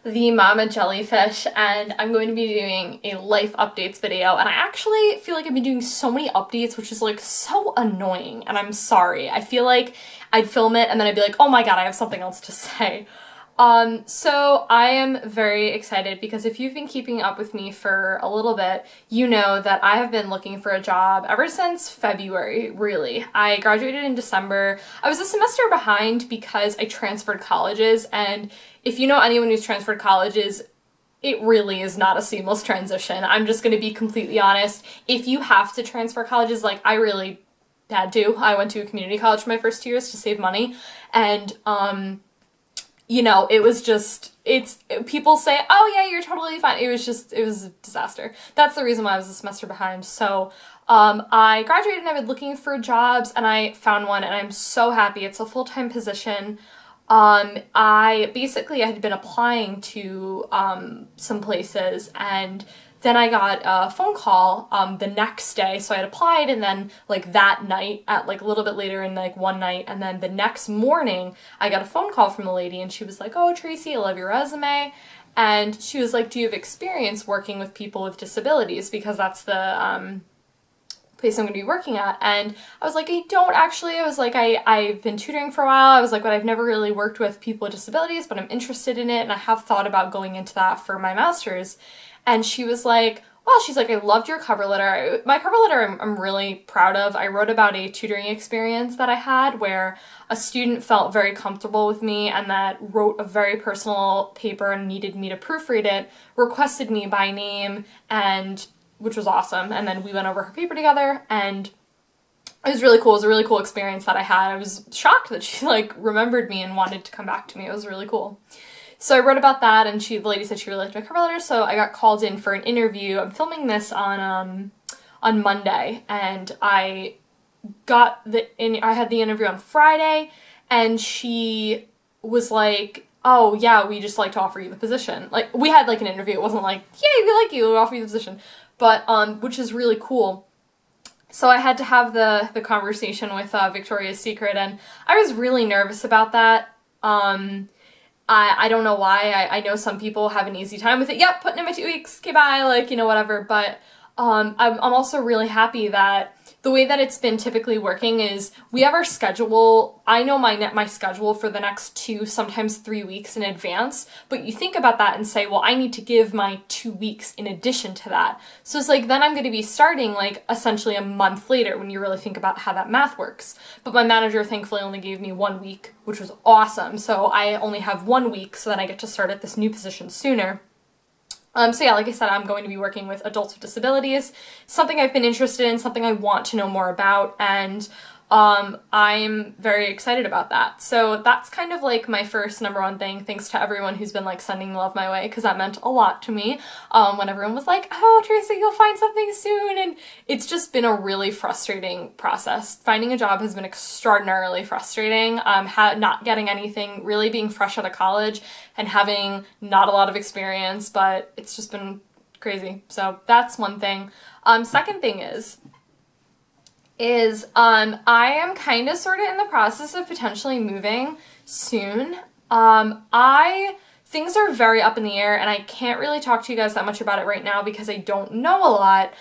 the mom of Jellyfish, and I'm going to be doing a life updates video. And I actually feel like I've been doing so many updates, which is like so annoying, and I'm sorry. I feel like I'd film it and then I'd be like, oh my god, I have something else to say. So I am very excited because if you've been keeping up with me for a little bit, you know that I have been looking for a job ever since February, really. I graduated in December. I was a semester behind because I transferred colleges, and if you know anyone who's transferred colleges, it really is not a seamless transition. I'm just going to be completely honest. If you have to transfer colleges, like I really had to. I went to a community college for my first 2 years to save money, and you know, it was just, people say, oh yeah, you're totally fine. It was a disaster. That's the reason why I was a semester behind. So, I graduated and I've been looking for jobs and I found one and I'm so happy. It's a full-time position. I had been applying to, some places, and then I got a phone call the next day. So I had applied, and then like that night at like a little bit later in like one night, and then the next morning I got a phone call from the lady, and she was like, oh Tracy, I love your resume. And she was like, do you have experience working with people with disabilities? Because that's the place I'm going to be working at. And I was like, I don't actually. I was like, I've been tutoring for a while. I was like, but I've never really worked with people with disabilities, but I'm interested in it, and I have thought about going into that for my master's. And she was like, well, she's like, I loved your cover letter. My cover letter I'm really proud of. I wrote about a tutoring experience that I had where a student felt very comfortable with me and that wrote a very personal paper and needed me to proofread it, requested me by name, and which was awesome. And then we went over her paper together, and it was really cool. It was a really cool experience that I had. I was shocked that she like remembered me and wanted to come back to me. It was really cool. So I wrote about that, and the lady said she really liked my cover letter, so I got called in for an interview. I'm filming this on Monday, and I had the interview on Friday, and she was like, oh yeah, we just like to offer you the position. Like, we had like an interview. It wasn't like, yay, we like you, we'll offer you the position. But, which is really cool. So I had to have the conversation with Victoria's Secret, and I was really nervous about that. I don't know why. I know some people have an easy time with it. Yep, putting in my 2 weeks, okay, bye, like, you know, whatever. But I'm also really happy that the way that it's been typically working is we have our schedule. I know my schedule for the next 2, sometimes 3 weeks in advance, but you think about that and say, well, I need to give my 2 weeks in addition to that. So it's like, then I'm going to be starting like essentially a month later when you really think about how that math works. But my manager thankfully only gave me 1 week, which was awesome. So I only have 1 week, so then I get to start at this new position sooner. So yeah, like I said, I'm going to be working with adults with disabilities, something I've been interested in, something I want to know more about, and I'm very excited about that. So that's kind of like my first number one thing, thanks to everyone who's been like sending love my way, because that meant a lot to me when everyone was like, oh Tracy, you'll find something soon, and it's just been a really frustrating process. Finding a job has been extraordinarily frustrating, not getting anything, really being fresh out of college and having not a lot of experience, but it's just been crazy. So that's one thing. Second thing is I am kind of sort of in the process of potentially moving soon. Things are very up in the air, and I can't really talk to you guys that much about it right now because I don't know a lot.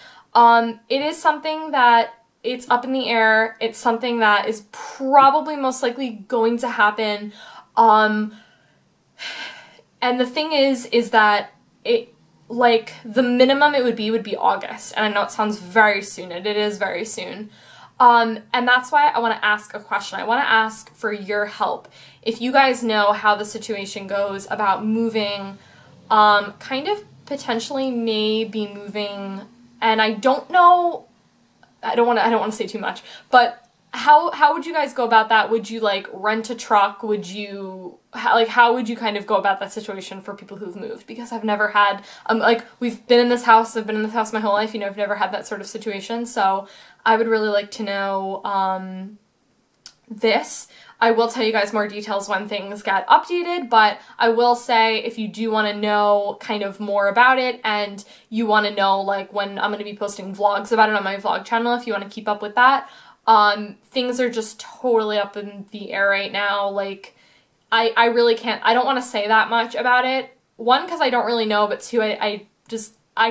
It is something that it's up in the air. It's something that is probably most likely going to happen. And the thing is that it, like, the minimum it would be August. And I know it sounds very soon, and it is very soon. And that's why I want to ask a question. I want to ask for your help. If you guys know how the situation goes about moving, kind of potentially maybe moving, and I don't know, I don't want to say too much, but how would you guys go about that? Would you like rent a truck? Would you how would you kind of go about that situation for people who've moved? Because I've never had like, we've been in this house, I've been in this house my whole life, you know, I've never had that sort of situation. So I would really like to know this. I will tell you guys more details when things get updated, but I will say if you do want to know kind of more about it and you want to know like when I'm going to be posting vlogs about it on my vlog channel, if you want to keep up with that, things are just totally up in the air right now. Like, I really can't, I don't want to say that much about it. One, because I don't really know, but two, I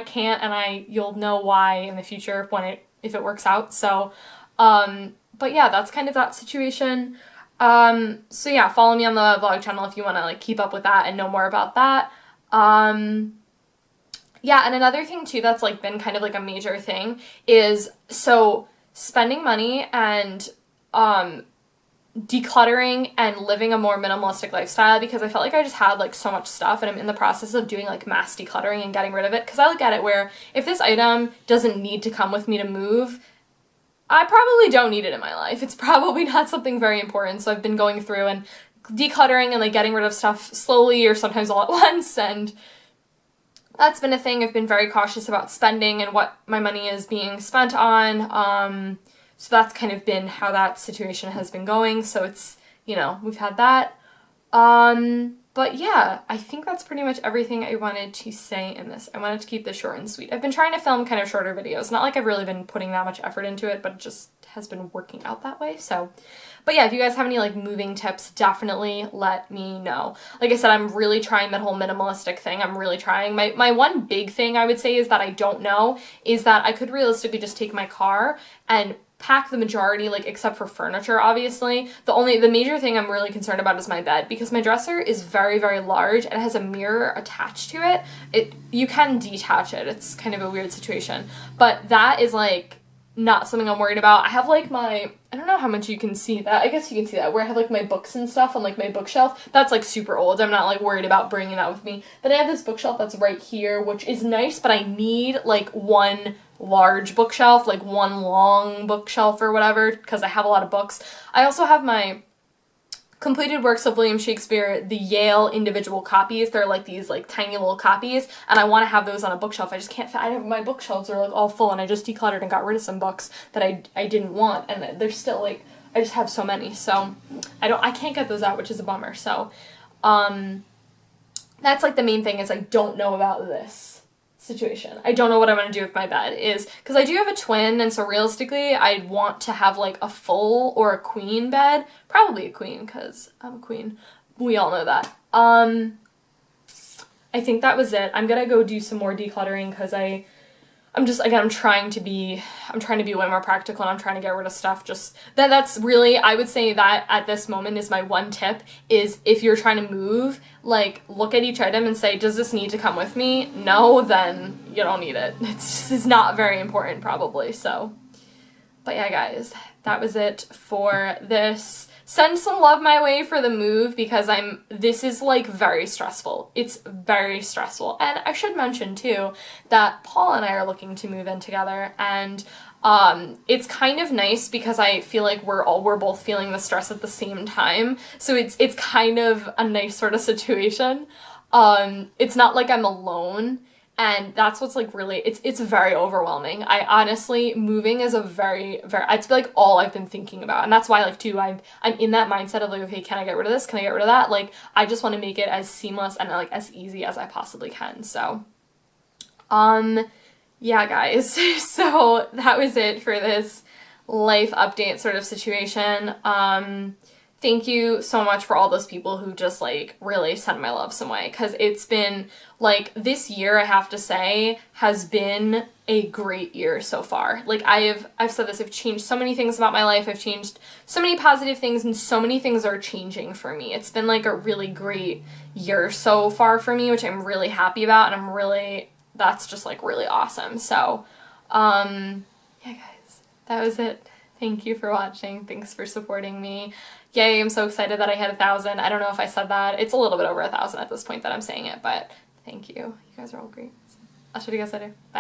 can't, and you'll know why in the future if it works out. So, but yeah, that's kind of that situation. So yeah, follow me on the vlog channel if you want to like keep up with that and know more about that. Yeah, and another thing too that's like been kind of like a major thing is so spending money and decluttering and living a more minimalistic lifestyle, because I felt like I just had like so much stuff and I'm in the process of doing like mass decluttering and getting rid of it, because I look at it where if this item doesn't need to come with me to move, I probably don't need it in my life. It's probably not something very important. So I've been going through and decluttering and like getting rid of stuff slowly or sometimes all at once, and that's been a thing. I've been very cautious about spending and what my money is being spent on. So that's kind of been how that situation has been going. So it's, you know, we've had that. But yeah, I think that's pretty much everything I wanted to say in this. I wanted to keep this short and sweet. I've been trying to film kind of shorter videos. Not like I've really been putting that much effort into it, but it just has been working out that way. So, but yeah, if you guys have any like moving tips, definitely let me know. Like I said, I'm really trying that whole minimalistic thing. I'm really trying. My one big thing I would say is that I don't know is that I could realistically just take my car and pack the majority, like except for furniture, obviously. The major thing I'm really concerned about is my bed, because my dresser is very, very large and it has a mirror attached to it. You can detach it. It's kind of a weird situation. But that is like not something I'm worried about. I have like I don't know how much you can see that. I guess you can see that, where I have like my books and stuff on like my bookshelf. That's like super old. I'm not like worried about bringing that with me. But I have this bookshelf that's right here, which is nice, but I need like one large bookshelf, like one long bookshelf or whatever, because I have a lot of books. I also have my completed works of William Shakespeare, the Yale individual copies. They're like these like tiny little copies, and I want to have those on a bookshelf. I just can't fit. I have my bookshelves are like all full, and I just decluttered and got rid of some books that I didn't want, and they're still like, I just have so many, so I can't get those out, which is a bummer. So that's like the main thing, is I don't know about this situation. I don't know what I'm going to do with my bed, is because I do have a twin, and so realistically I'd want to have like a full or a queen bed, probably a queen because I'm a queen. We all know that. I think that was it. I'm going to go do some more decluttering because I'm trying to be way more practical, and I'm trying to get rid of stuff. Just that's really, I would say that at this moment is my one tip, is if you're trying to move, like look at each item and say, does this need to come with me? No, then you don't need it. It's not very important probably. So, but yeah, guys, that was it for this. Send some love my way for the move, because this is like very stressful. It's very stressful. And I should mention too that Paul and I are looking to move in together, and it's kind of nice because I feel like we're both feeling the stress at the same time. So it's kind of a nice sort of situation. It's not like I'm alone. And that's what's like really, it's very overwhelming. I honestly, moving is a very, very, it's like all I've been thinking about. And that's why like too, I'm in that mindset of like, okay, can I get rid of this? Can I get rid of that? Like, I just want to make it as seamless and like as easy as I possibly can. So, yeah, guys. So that was it for this life update sort of situation. Thank you so much for all those people who just like really send my love some way, because it's been like this year, I have to say, has been a great year so far. Like I've said this, I've changed so many things about my life. I've changed so many positive things, and so many things are changing for me. It's been like a really great year so far for me, which I'm really happy about, and that's just like really awesome. So, yeah, guys, that was it. Thank you for watching. Thanks for supporting me. Yay, I'm so excited that I hit 1,000. I don't know if I said that. It's a little bit over 1,000 at this point that I'm saying it, but thank you. You guys are all great. I'll show you guys later. Bye.